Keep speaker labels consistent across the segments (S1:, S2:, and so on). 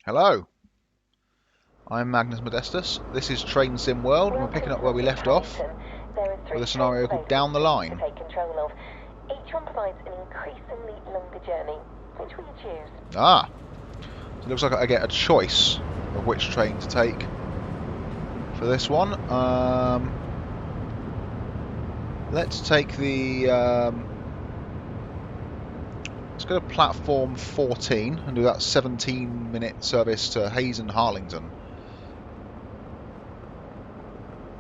S1: Hello, I'm Magnus Modestus. This is Train Sim World, and we're picking up where we left off
S2: There are
S1: with
S2: three
S1: a
S2: trains
S1: scenario called Down the
S2: available for you to
S1: Line.
S2: take control of. Each one provides an increasingly longer journey. Which will you choose?
S1: Ah, so it looks like I get a choice of which train to take for this one. Let's take the... let's go to platform 14 and do that 17-minute service to Hayes and Harlington.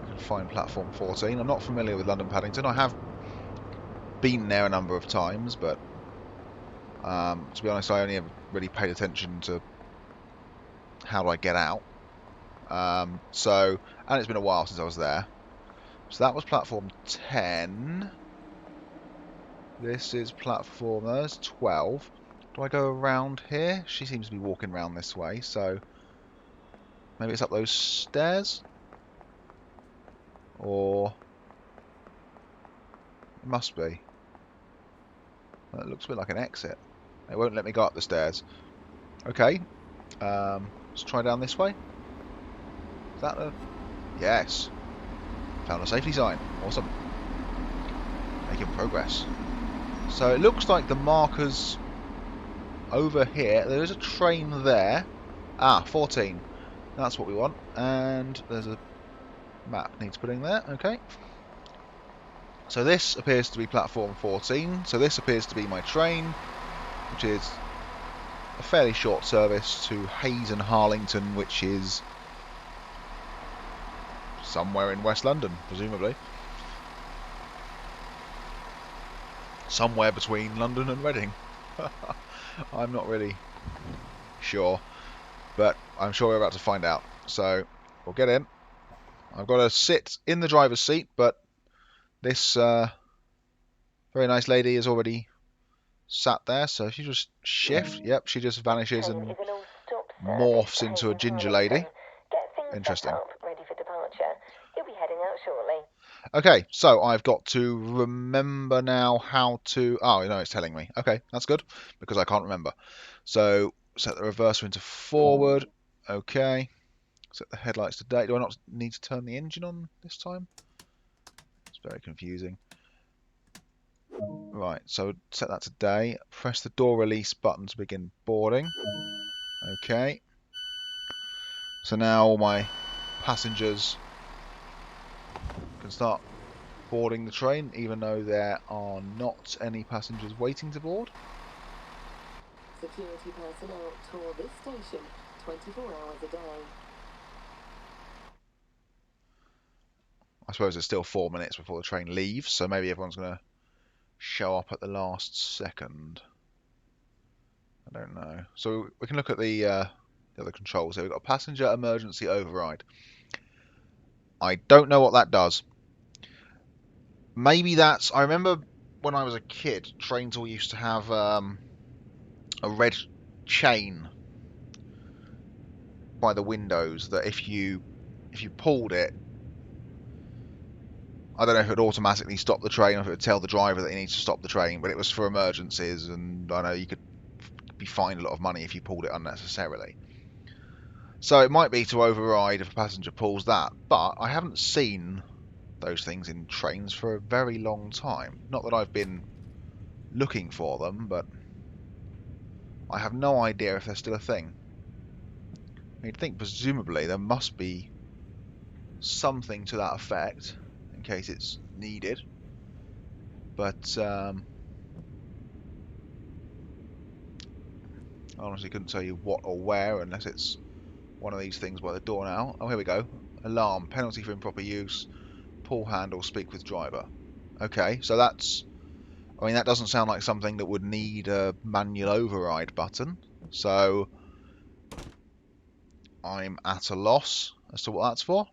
S1: I can find platform 14. I'm not familiar with London Paddington. I have been there a number of times, but to be honest, I only ever really paid attention to how do I get out. And it's been a while since I was there. So that was platform 10. This is platform, there's 12. Do I go around here? She seems to be walking around this way, so maybe it's up those stairs? Or it must be. Well, it looks a bit like an exit. It won't let me go up the stairs. Okay, let's try down this way. Is that a... Yes. Found a safety sign. Awesome. Making progress. So it looks like the markers over here. There is a train there. Ah, 14. That's what we want. And there's a map needs putting there. Okay. So this appears to be platform 14. So this appears to be my train, which is a fairly short service to Hayes and Harlington, which is somewhere in West London, presumably. Somewhere between London and Reading. I'm not really sure, but I'm sure we're about to find out. So we'll get in. I've got to sit in the driver's seat, but this very nice lady is already sat there. So if you just shift, yep, she just vanishes
S2: Train
S1: and
S2: is an all-stop service
S1: morphs
S2: to
S1: into a
S2: Hayden
S1: ginger
S2: Harlington.
S1: lady.
S2: Get things set
S1: Interesting.
S2: up, ready for departure. You'll be heading out shortly.
S1: Okay, so I've got to remember now how to... Oh, no, it's telling me. Okay, that's good, because I can't remember. So set the reverser into forward. Okay. Set the headlights to day. Do I not need to turn the engine on this time? It's very confusing. Right, so set that to day. Press the door release button to begin boarding. Okay. So now all my passengers can start boarding the train, even though there are not any passengers waiting to board.
S3: Security personnel tour this station 24 hours a day.
S1: I suppose there's still 4 minutes before the train leaves, so maybe everyone's going to show up at the last second. I don't know. So we can look at the other controls here. We've got passenger emergency override. I don't know what that does. Maybe that's... I remember when I was a kid, trains all used to have a red chain by the windows that if you pulled it, I don't know if it would automatically stop the train or if it would tell the driver that he needs to stop the train, but it was for emergencies, and I know you could be fined a lot of money if you pulled it unnecessarily. So it might be to override if a passenger pulls that, but I haven't seen those things in trains for a very long time. Not that I've been looking for them, but I have no idea if they're still a thing. You'd think presumably there must be something to that effect in case it's needed, but I honestly couldn't tell you what or where unless it's one of these things by the door now. Oh, here we go. Alarm, penalty for improper use, pull handle, speak with driver. Okay, so that's... I mean, that doesn't sound like something that would need a manual override button, so I'm at a loss as to what that's for.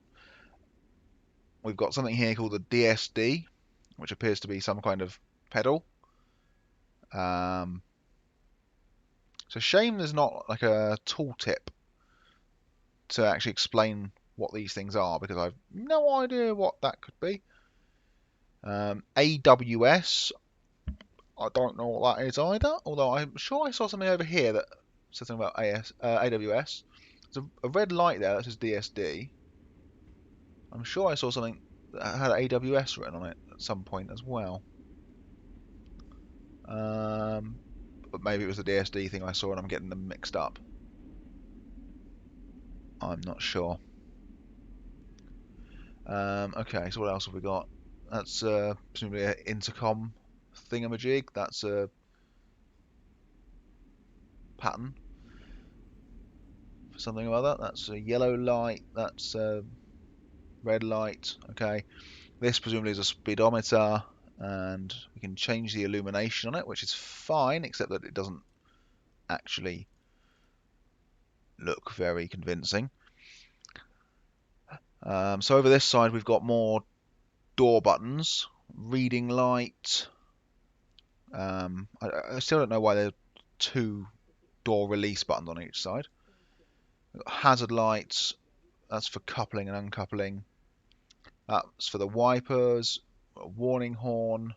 S1: We've got something here called the DSD, which appears to be some kind of pedal. It's a shame there's not like a tooltip to actually explain what these things are, because I've no idea what that could be. AWS, I don't know what that is either, although I'm sure I saw something over here that something about AWS. There's a red light there that says DSD. I'm sure I saw something that had AWS written on it at some point as well. But maybe it was the DSD thing I saw and I'm getting them mixed up. I'm not sure. Okay, so what else have we got? That's presumably an intercom thingamajig. That's a pattern for something or other. That's a yellow light. That's a red light. Okay, this presumably is a speedometer, and we can change the illumination on it, which is fine, except that it doesn't actually look very convincing. So over this side we've got more door buttons, reading light. I still don't know why there's 2 door release buttons on each side. We've got hazard lights, that's for coupling and uncoupling. That's for the wipers, a warning horn,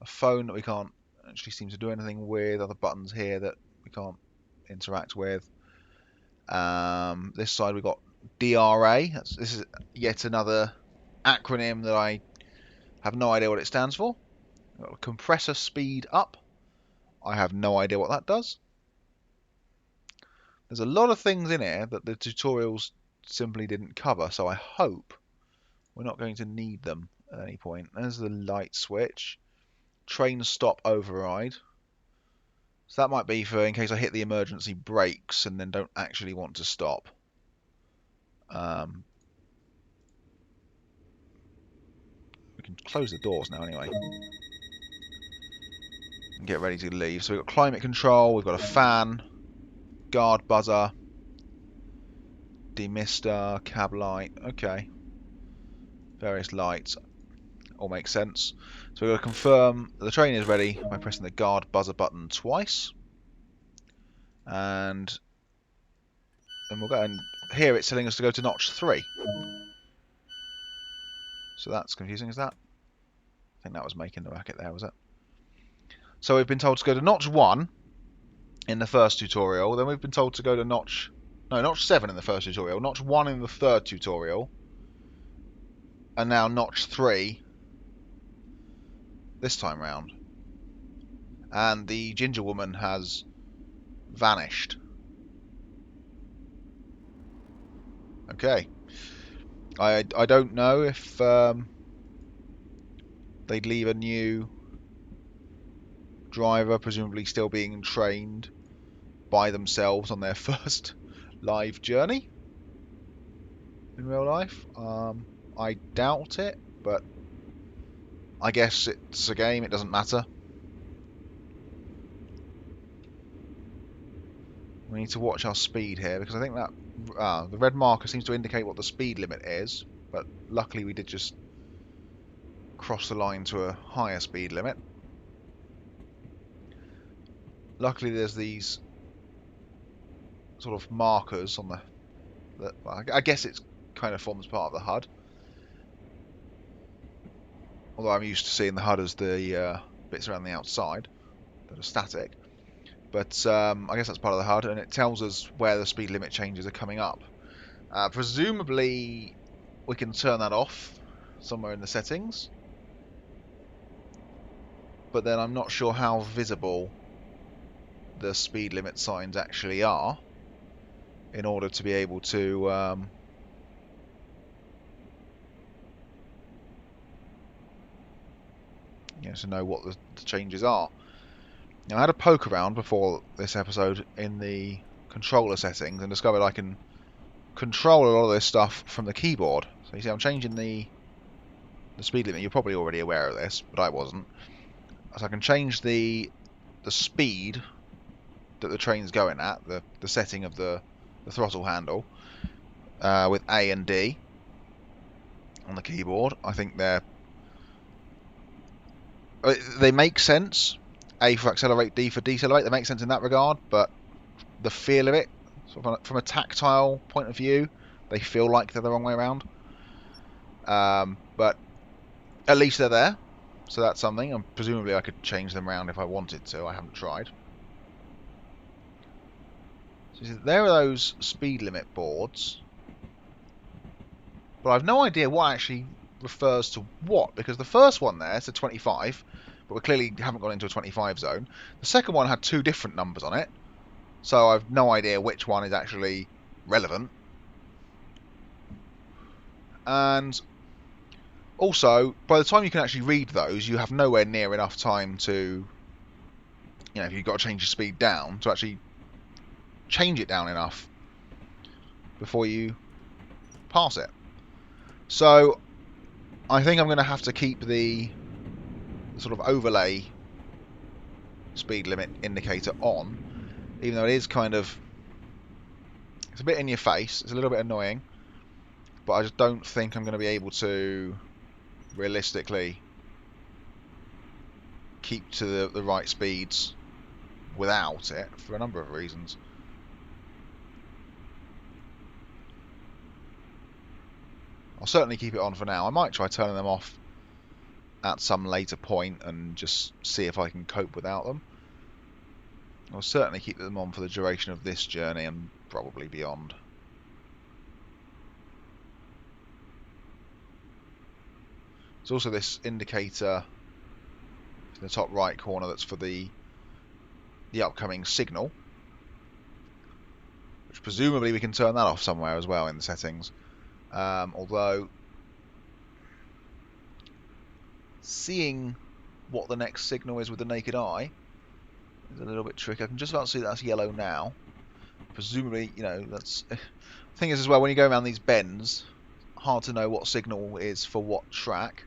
S1: a phone that we can't actually seem to do anything with, other buttons here that we can't interact with. This side we've got DRA. This is yet another acronym that I have no idea what it stands for. We've got compressor speed up. I have no idea what that does. There's a lot of things in here that the tutorials simply didn't cover, so I hope we're not going to need them at any point. There's the light switch. Train stop override. So that might be for in case I hit the emergency brakes and then don't actually want to stop. We can close the doors now anyway. And get ready to leave. So we've got climate control, we've got a fan, guard buzzer, demister, cab light, okay. Various lights, all make sense. So we've got to confirm that the train is ready by pressing the guard buzzer button twice. And then we'll go, and here it's telling us to go to notch 3. So that's confusing, is that? I think that was making the racket there, was it? So we've been told to go to notch 1 in the first tutorial, then we've been told to go to notch 7 in the first tutorial, notch 1 in the third tutorial, and now notch 3 this time round. And the ginger woman has vanished. Okay. I don't know if they'd leave a new driver, presumably still being trained, by themselves on their first live journey in real life. I doubt it, but I guess it's a game, it doesn't matter. We need to watch our speed here, because I think that the red marker seems to indicate what the speed limit is, but luckily we did just cross the line to a higher speed limit. Luckily there's these sort of markers on well, I guess it kind of forms part of the HUD. Although I'm used to seeing the HUD as the bits around the outside that are static. But I guess that's part of the HUD, and it tells us where the speed limit changes are coming up. Presumably we can turn that off somewhere in the settings, but then I'm not sure how visible the speed limit signs actually are in order to be able to to know what the changes are. Now, I had a poke around before this episode in the controller settings and discovered I can control a lot of this stuff from the keyboard. So you see I'm changing the speed limit. You're probably already aware of this, but I wasn't. So I can change the speed that the train's going at, the setting of the throttle handle, with A and D on the keyboard. I think they make sense. A for accelerate, D for decelerate. They make sense in that regard, but the feel of it, sort of from a tactile point of view, they feel like they're the wrong way around. But at least they're there, so that's something. And presumably I could change them around if I wanted to. I haven't tried. So there are those speed limit boards, but I've no idea what actually refers to what, because the first one there said 25, but we clearly haven't gone into a 25 zone. The second one had two different numbers on it, so I've no idea which one is actually relevant. And also, by the time you can actually read those, you have nowhere near enough time to, if you've got to change your speed down, to actually change it down enough before you pass it. So I think I'm going to have to keep the sort of overlay speed limit indicator on, even though it is it's a bit in your face, it's a little bit annoying, but I just don't think I'm going to be able to realistically keep to the right speeds without it, for a number of reasons. I'll certainly keep it on for now. I might try turning them off at some later point and just see if I can cope without them. I'll certainly keep them on for the duration of this journey and probably beyond. There's also this indicator in the top right corner that's for the upcoming signal, which presumably we can turn that off somewhere as well in the settings. Although seeing what the next signal is with the naked eye is a little bit tricky. I can just about see that's yellow now. Presumably, that's... The thing is as well, when you go around these bends, hard to know what signal is for what track.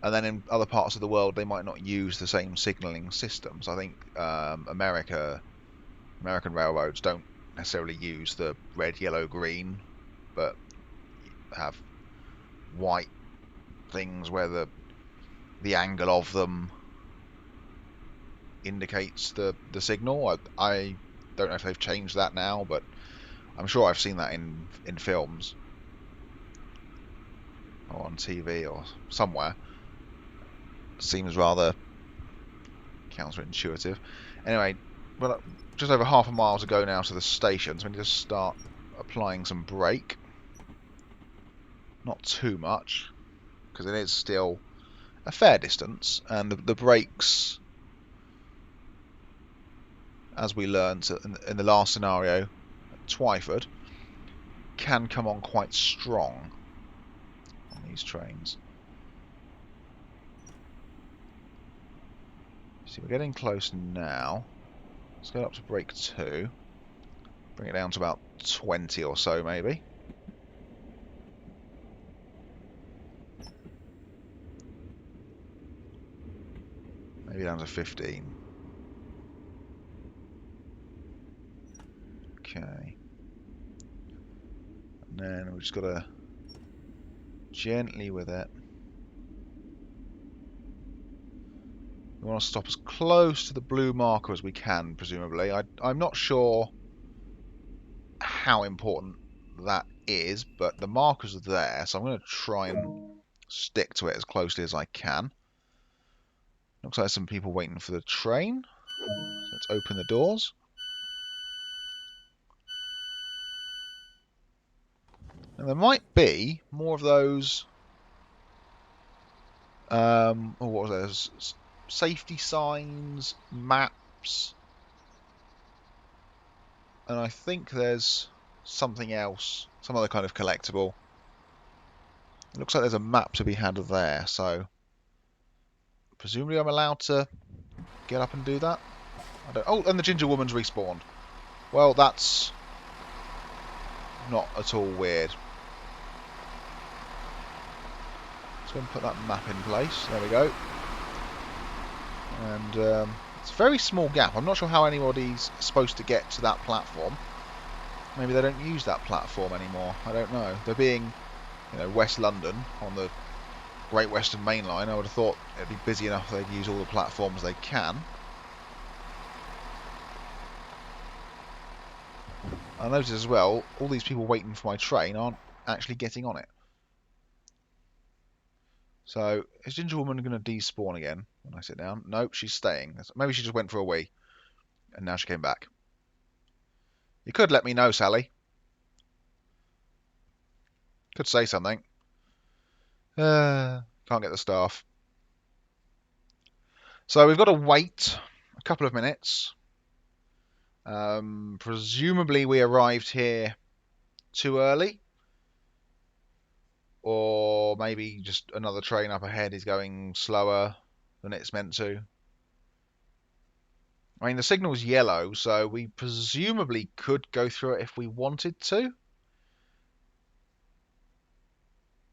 S1: And then in other parts of the world, they might not use the same signalling systems. I think American railroads don't necessarily use the red, yellow, green, but have white things where the angle of them indicates the signal. I don't know if they've changed that now, but I'm sure I've seen that in films or on TV or somewhere. Seems rather counterintuitive. Anyway, well, just over half a mile to go now to the station, so we need to start applying some brake. Not too much, because it is still a fair distance, and the brakes, as we learned in the last scenario at Twyford, can come on quite strong on these trains. See, we're getting close now. Let's go up to brake 2. Bring it down to about 20 or so, maybe. Maybe down to 15. Okay. And then we've just got to gently with it. We want to stop as close to the blue marker as we can, presumably. I'm not sure how important that is, but the markers are there, so I'm going to try and stick to it as closely as I can. Looks like there's some people waiting for the train. Let's open the doors. And there might be more of those... what was those? Safety signs, maps, and I think there's something else, some other kind of collectible. It looks like there's a map to be had there, so presumably I'm allowed to get up and do that. Oh, and the ginger woman's respawned. Well, that's not at all weird. Let's go and put that map in place. There we go. And it's a very small gap. I'm not sure how anybody's supposed to get to that platform. Maybe they don't use that platform anymore. I don't know. They're being, West London on the Great Western Main Line. I would have thought it'd be busy enough they'd use all the platforms they can. I noticed as well, all these people waiting for my train aren't actually getting on it. So, is Ginger Woman going to despawn again when I sit down? Nope, she's staying. Maybe she just went for a wee, and now she came back. You could let me know, Sally. Could say something. Can't get the staff. So we've got to wait a couple of minutes. Presumably we arrived here too early. Or maybe just another train up ahead is going slower than it's meant to. I mean, the signal's yellow, so we presumably could go through it if we wanted to.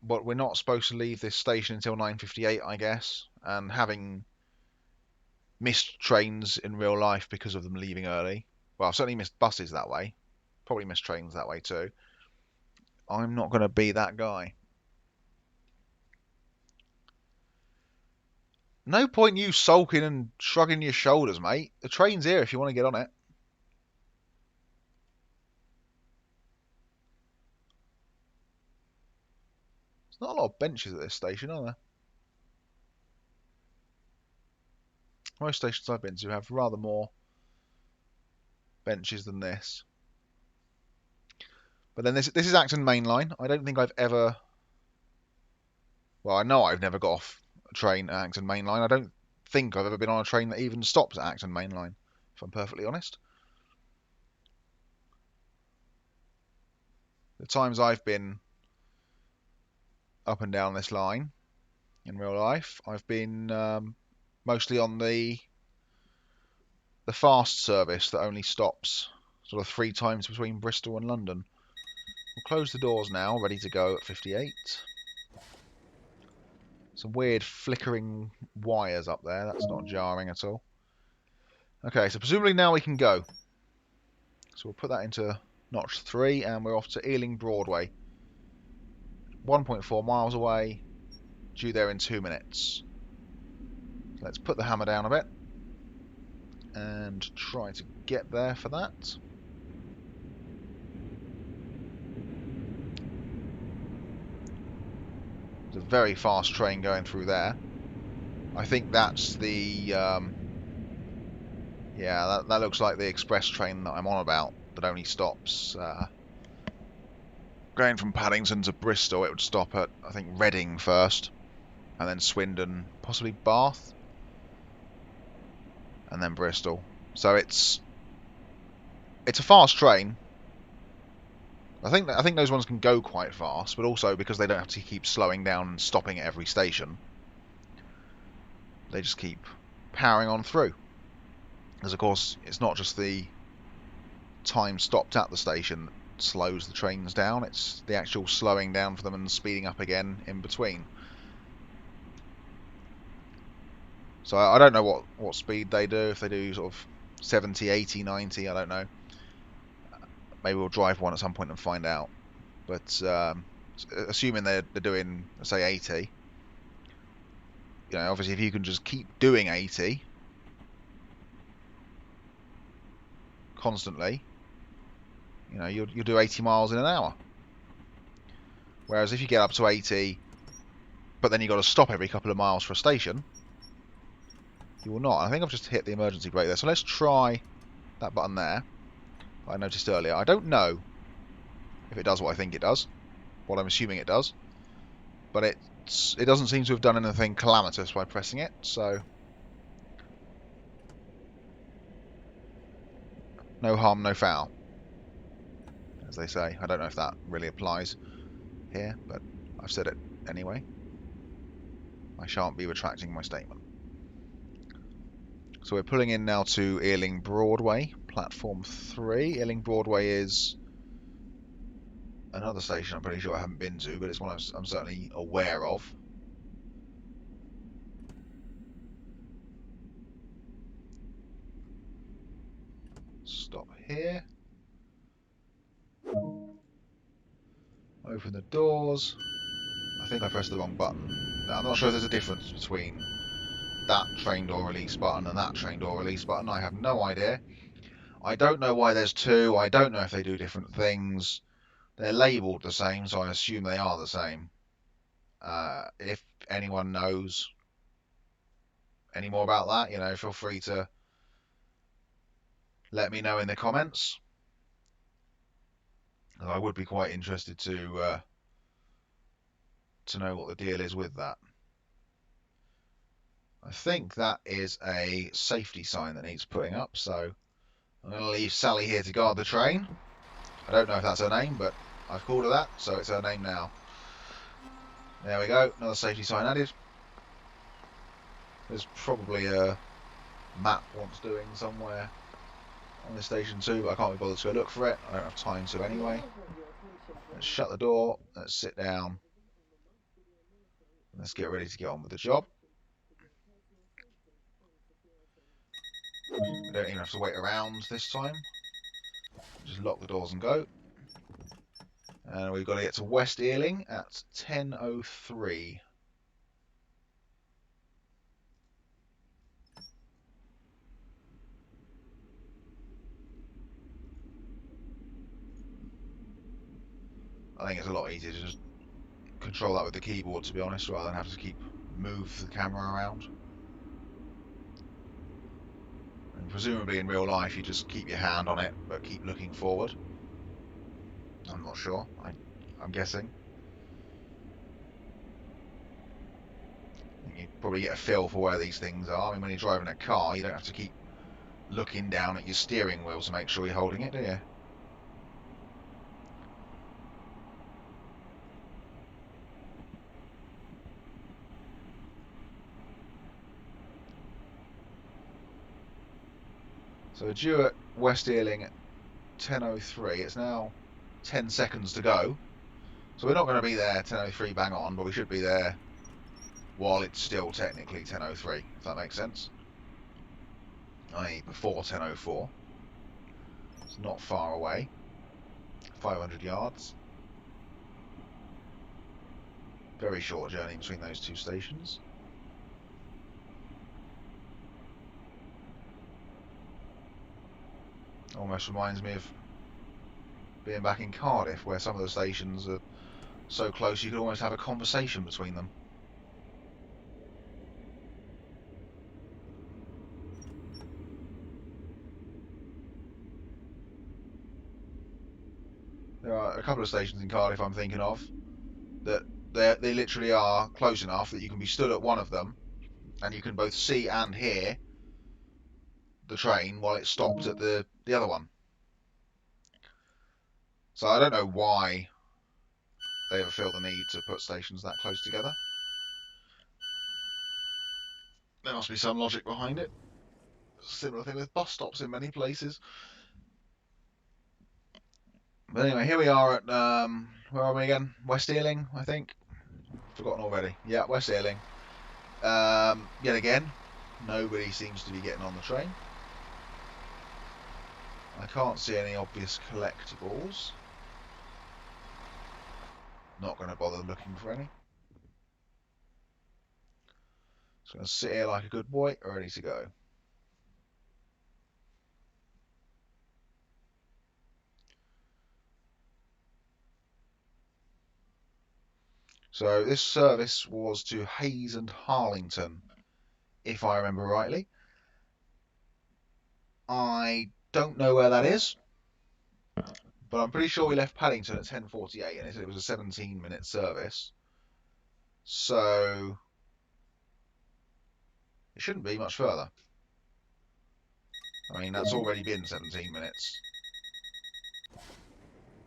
S1: But we're not supposed to leave this station until 9:58, I guess. And having missed trains in real life because of them leaving early. Well, I've certainly missed buses that way. Probably missed trains that way too. I'm not going to be that guy. No point you sulking and shrugging your shoulders, mate. The train's here if you want to get on it. There's not a lot of benches at this station, are there? Most stations I've been to have rather more benches than this. But then this is Acton Main Line. I don't think I've ever... Well, I know I've never got off a train at Acton Main Line. I don't think I've ever been on a train that even stops at Acton Main Line, if I'm perfectly honest. The times I've been up and down this line in real life, I've been mostly on the fast service that only stops sort of 3 times between Bristol and London. We'll close the doors now, ready to go at 58. Some weird flickering wires up there. That's not jarring at all. Okay, so presumably now we can go. So we'll put that into notch 3 and we're off to Ealing Broadway. 1.4 miles away, due there in 2 minutes. So let's put the hammer down a bit and try to get there for that. There's a very fast train going through there. I think that's the... yeah, that looks like the express train that I'm on about, that only stops... going from Paddington to Bristol, it would stop at, I think, Reading first, and then Swindon, possibly Bath, and then Bristol. So it's a fast train. I think those ones can go quite fast, but also because they don't have to keep slowing down and stopping at every station, they just keep powering on through. Because of course, it's not just the time stopped at the station that slows the trains down, it's the actual slowing down for them and speeding up again in between. So I don't know what speed they do, if they do sort of 70, 80, 90, I don't know. Maybe we'll drive one at some point and find out. But assuming they're doing, say, 80, you know, obviously if you can just keep doing 80 constantly, you know, you'll do 80 miles in an hour. Whereas if you get up to 80, but then you've got to stop every couple of miles for a station, you will not. I think I've just hit the emergency brake there. So let's try that button there. I noticed earlier. I don't know if it does what I think it does, what I'm assuming it does, but it doesn't seem to have done anything calamitous by pressing it, so no harm, no foul, as they say. I don't know if that really applies here, but I've said it anyway. I shan't be retracting my statement. So we're pulling in now to Ealing Broadway, platform 3. Ealing Broadway is another station I'm pretty sure I haven't been to, but it's one I'm certainly aware of. Stop here. Open the doors. I think I pressed the wrong button. Now, I'm not sure if there's a difference between that train door release button and that train door release button. I have no idea. I don't know why there's 2. I don't know if they do different things. They're labelled the same, so I assume they are the same. If anyone knows any more about that, you know, feel free to let me know in the comments. And I would be quite interested to know what the deal is with that. I think that is a safety sign that needs putting up, so I'm going to leave Sally here to guard the train. I don't know if that's her name, but I've called her that, so it's her name now. There we go, another safety sign added. There's probably a map wants doing somewhere on this station too, but I can't be bothered to go look for it. I don't have time to anyway. Let's shut the door, let's sit down. Let's get ready to get on with the job. We don't even have to wait around this time. Just lock the doors and go. And we've got to get to West Ealing at 10:03. I think it's a lot easier to just control that with the keyboard, to be honest, rather than have to move the camera around. And presumably in real life you just keep your hand on it, but keep looking forward. I'm not sure. I'm guessing. You probably get a feel for where these things are. I mean, when you're driving a car, you don't have to keep looking down at your steering wheel to make sure you're holding it, do you? So we're due at West Ealing at 10:03. It's now 10 seconds to go. So we're not going to be there 10:03 bang on, but we should be there while it's still technically 10:03, if that makes sense. I.e. before 10:04. It's not far away. 500 yards. Very short journey between those two stations. Almost reminds me of being back in Cardiff, where some of the stations are so close you could almost have a conversation between them. There are a couple of stations in Cardiff I'm thinking of that they literally are close enough that you can be stood at one of them and you can both see and hear the train while it's stopped at the other one. So I don't know why they ever feel the need to put stations that close together. There must be some logic behind it. Similar thing with bus stops in many places. But anyway, here we are at, where are we again? West Ealing, I think. Forgotten already. Yeah, West Ealing. Yet again, nobody seems to be getting on the train. I can't see any obvious collectibles. Not going to bother looking for any. Just going to sit here like a good boy, ready to go. So this service was to Hayes and Harlington, if I remember rightly. I don't know where that is, but I'm pretty sure we left Paddington at 10:48, and it said it was a 17-minute service. So it shouldn't be much further. I mean, that's already been 17 minutes.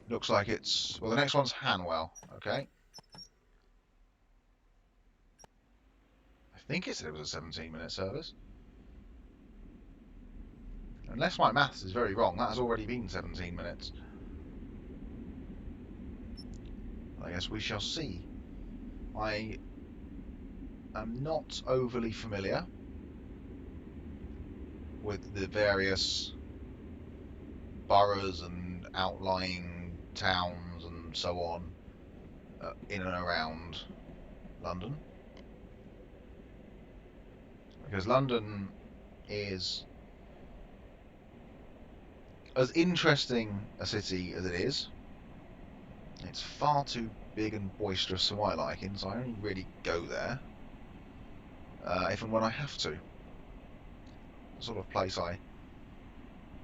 S1: Looks like it's... Well, the next one's Hanwell, okay. I think it said it was a 17-minute service. Unless my maths is very wrong, that has already been 17 minutes. I guess we shall see. I am not overly familiar with the various boroughs and outlying towns and so on in and around London, because London is as interesting a city as it is. It's far too big and boisterous for my liking, so I only really go there if and when I have to. The sort of place I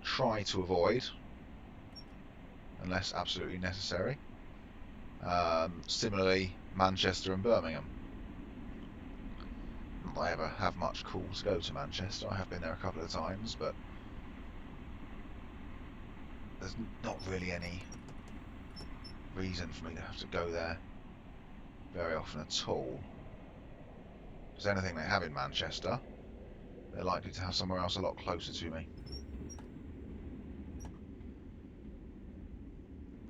S1: try to avoid, unless absolutely necessary. Similarly, Manchester and Birmingham. Not that I ever have much call to go to Manchester. I have been there a couple of times, but there's not really any reason for me to have to go there very often at all. Because anything they have in Manchester, they're likely to have somewhere else a lot closer to me.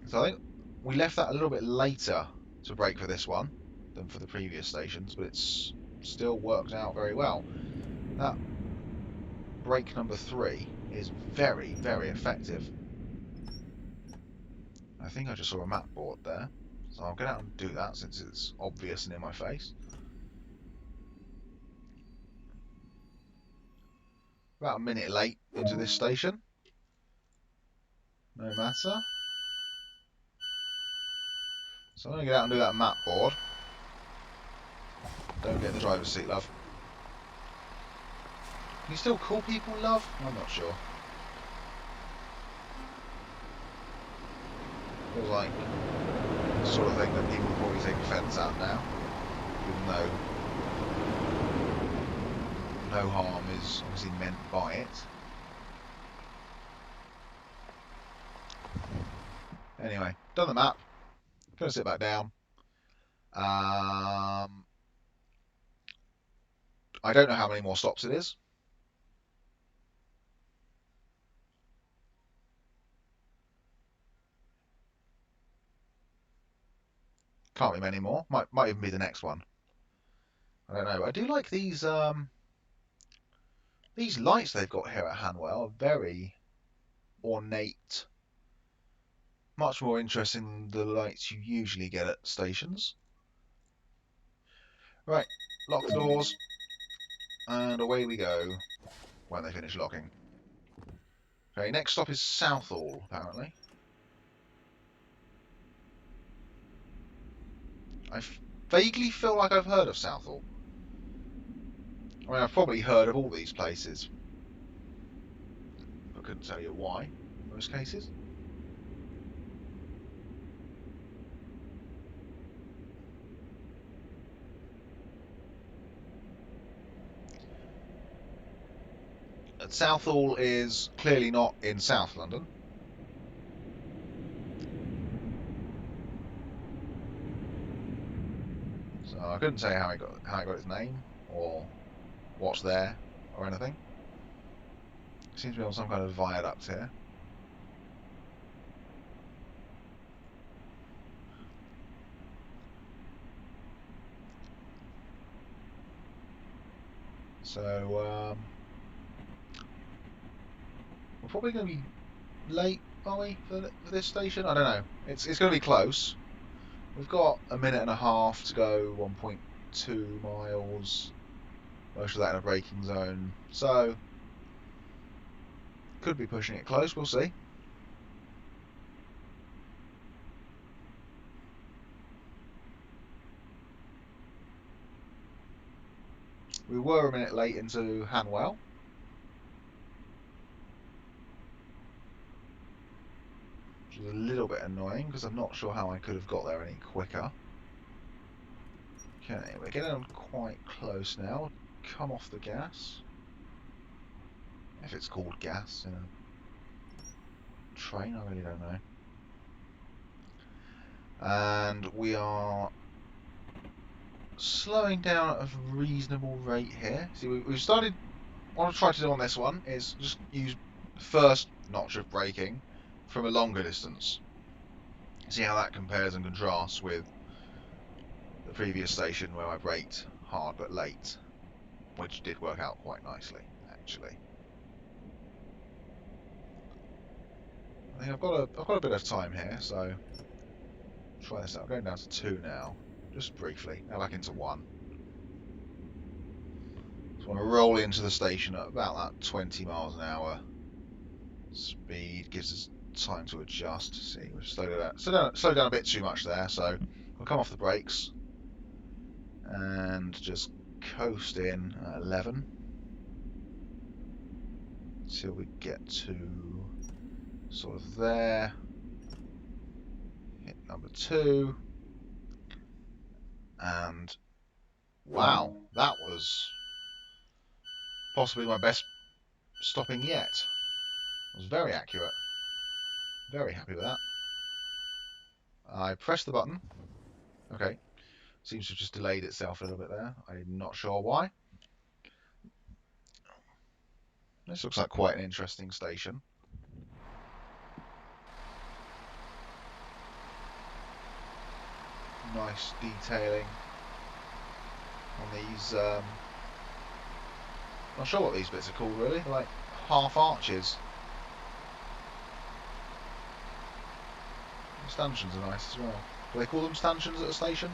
S1: So I think we left that a little bit later to break for this one than for the previous stations, but it's still worked out very well. That break number 3 is very, very effective. I think I just saw a map board there, so I'll get out and do that since it's obvious and in my face. About a minute late into this station. No matter. So I'm going to get out and do that map board. Don't get in the driver's seat, love. Can you still call people love? I'm not sure. Feels like the sort of thing that people will probably take offence at now, even though no harm is obviously meant by it. Anyway, done the map. Gonna sit back down. I don't know how many more stops it is. Can't be many more. Might even be the next one. I don't know. I do like these lights they've got here at Hanwell. Are very ornate. Much more interesting than the lights you usually get at stations. Right, lock the doors, and away we go when they finish locking. Okay, next stop is Southall, apparently. I vaguely feel like I've heard of Southall. I mean, I've probably heard of all these places. I couldn't tell you why, in most cases. Southall is clearly not in South London. So I couldn't say how it got its name, or what's there, or anything. It seems to be on some kind of viaduct here. So we're probably going to be late, are we, for this station? I don't know. It's going to be close. We've got a minute and a half to go, 1.2 miles. Most of that in a braking zone. So could be pushing it close. We'll see. We were a minute late into Hanwell. Which is a little bit annoying because I'm not sure how I could have got there any quicker. Okay, we're getting on quite close now. Come off the gas. If it's called gas in a train, I really don't know. And we are slowing down at a reasonable rate here. See, we've started. What I've tried to do on this one is just use the first notch of braking from a longer distance. See how that compares and contrasts with the previous station where I braked hard but late, which did work out quite nicely, actually. I think I've got a bit of time here, so try this out. I'm going down to 2 now, just briefly. Now back into 1. Just want to roll into the station at about that 20 miles an hour speed. Gives us time to adjust. See, we've slowed down a bit too much there, so we'll come off the brakes and just coast in at 11 till we get to sort of there. 2. And wow, that was possibly my best stopping yet. It was very accurate. Very happy with that. I pressed the button. Okay. Seems to have just delayed itself a little bit there. I'm not sure why. This looks like quite an interesting station. Nice detailing on these. Not sure what these bits are called really. They're like half arches. The stanchions are nice as well. Do they call them stanchions at a station?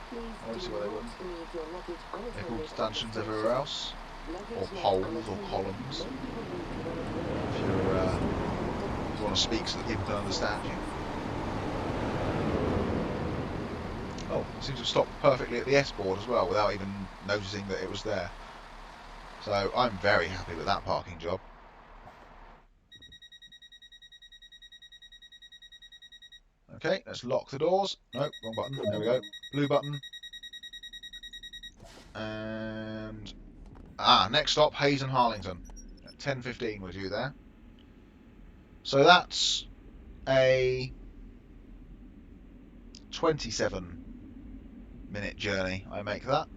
S3: Please
S1: I don't see
S3: do
S1: why they
S3: not
S1: wouldn't.
S3: leave your luggage
S1: They're called
S3: unattended at the
S1: stanchions
S3: station.
S1: everywhere else.
S3: Luggage
S1: Or
S3: left
S1: poles or
S3: unattended
S1: columns.
S3: may be removed without
S1: If you want to speak so that people can understand you. Oh, it seems to have stopped perfectly at the S board as well without even noticing that it was there. So I'm very happy with that parking job. Okay, let's lock the doors. Nope, wrong button. There we go. Blue button. And next stop, Hayes and Harlington. At 10:15 we're due there. So that's a 27-minute journey. I make that.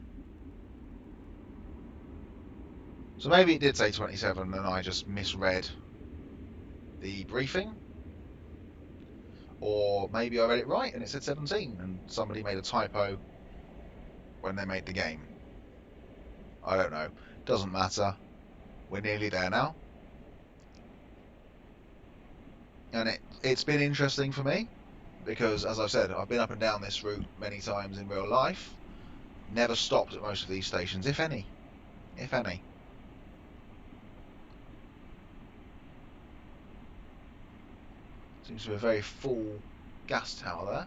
S1: So maybe it did say 27 and I just misread the briefing. Or maybe I read it right and it said 17 and somebody made a typo when they made the game. I don't know. Doesn't matter. We're nearly there now. And it's been interesting for me because, as I've said, I've been up and down this route many times in real life. Never stopped at most of these stations, if any. If any. Seems to be a very full gas tower there.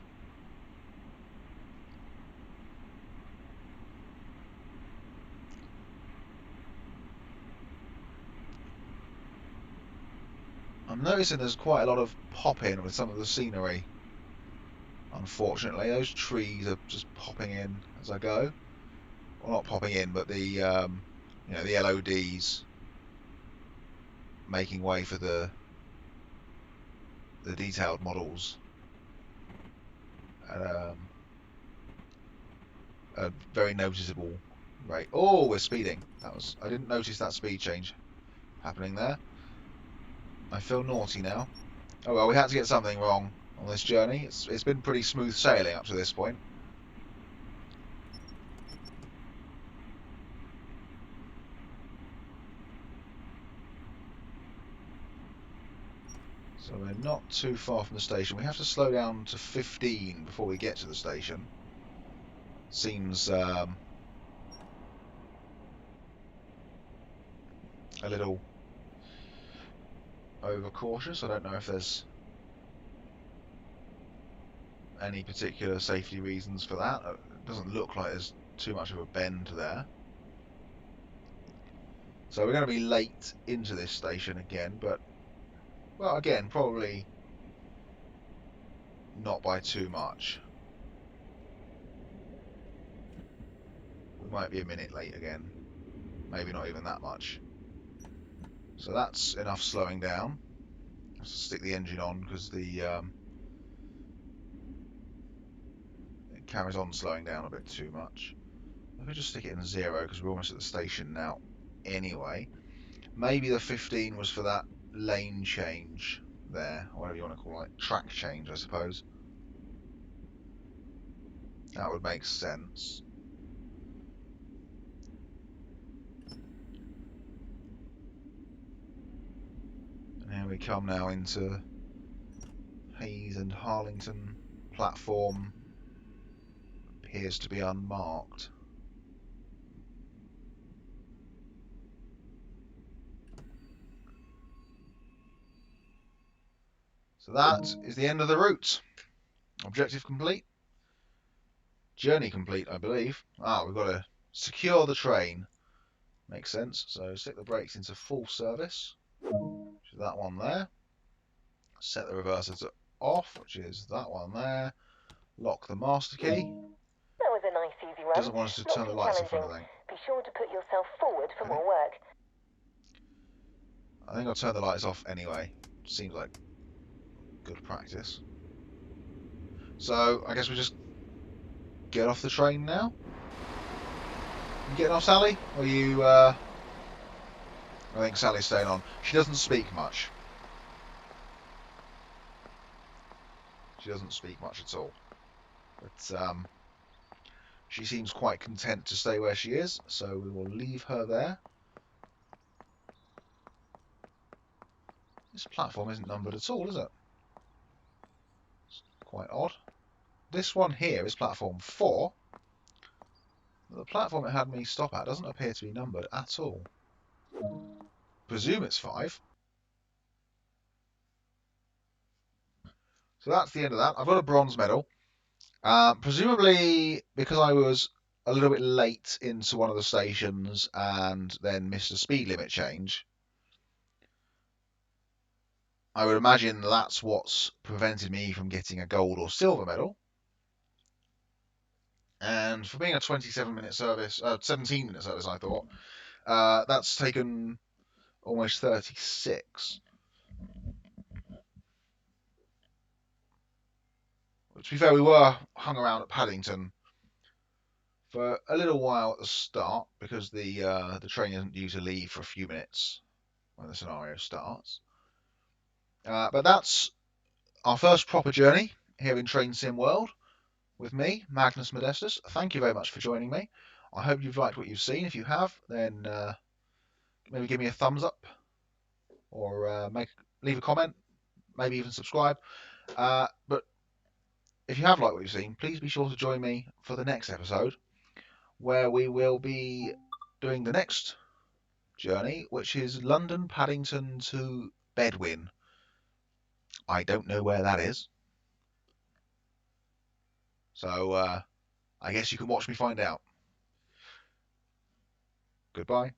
S1: I'm noticing there's quite a lot of pop-in with some of the scenery. Unfortunately, those trees are just popping in as I go. Well, not popping in, but the the LODs making way for the detailed models at a very noticeable rate. Oh, we're speeding. I didn't notice that speed change happening there. I feel naughty now. Oh well, we had to get something wrong on this journey. It's been pretty smooth sailing up to this point. So we're not too far from the station. We have to slow down to 15 before we get to the station. Seems a little overcautious. I don't know if there's any particular safety reasons for that. It doesn't look like there's too much of a bend there. So we're going to be late into this station again, but, well, again, probably not by too much. We might be a minute late again. Maybe not even that much. So that's enough slowing down. Let's stick the engine on because it carries on slowing down a bit too much. Let me just stick it in 0 because we're almost at the station now anyway. Maybe the 15 was for that lane change there, or whatever you want to call it. Track change, I suppose. That would make sense. And here we come now into Hayes and Harlington. Platform appears to be unmarked. So that is the end of the route. Objective complete. Journey complete, I believe. We've got to secure the train. Makes sense. So stick the brakes into full service. Which is that one there. Set the reverser to off, which is that one there. Lock the master key.
S2: That was a nice easy run.
S1: Doesn't want us to
S2: Not
S1: turn the
S2: too
S1: lights off or
S2: challenging.
S1: anything.
S2: Be sure to put yourself forward for
S1: Okay.
S2: more work.
S1: I think I'll turn the lights off anyway. Seems like good practice. So I guess we just get off the train now. You getting off, Sally? Or you? I think Sally's staying on. She doesn't speak much. She doesn't speak much at all. But she seems quite content to stay where she is, so we will leave her there. This platform isn't numbered at all, is it? It's quite odd. This one here is platform 4. The platform it had me stop at doesn't appear to be numbered at all. Presume it's 5. So that's the end of that. I've got a bronze medal. Presumably because I was a little bit late into one of the stations and then missed a speed limit change. I would imagine that's what's prevented me from getting a gold or silver medal. And for being a 27-minute service, 17-minute service, I thought, that's taken almost 36. To be fair, we were hung around at Paddington for a little while at the start because the train isn't due to leave for a few minutes when the scenario starts. But that's our first proper journey here in Train Sim World with me, Magnus Modestus. Thank you very much for joining me. I hope you've liked what you've seen. If you have, then maybe give me a thumbs up or leave a comment, maybe even subscribe. But if you have liked what you've seen, please be sure to join me for the next episode, where we will be doing the next journey, which is London Paddington to Bedwin. I don't know where that is, so I guess you can watch me find out. Goodbye.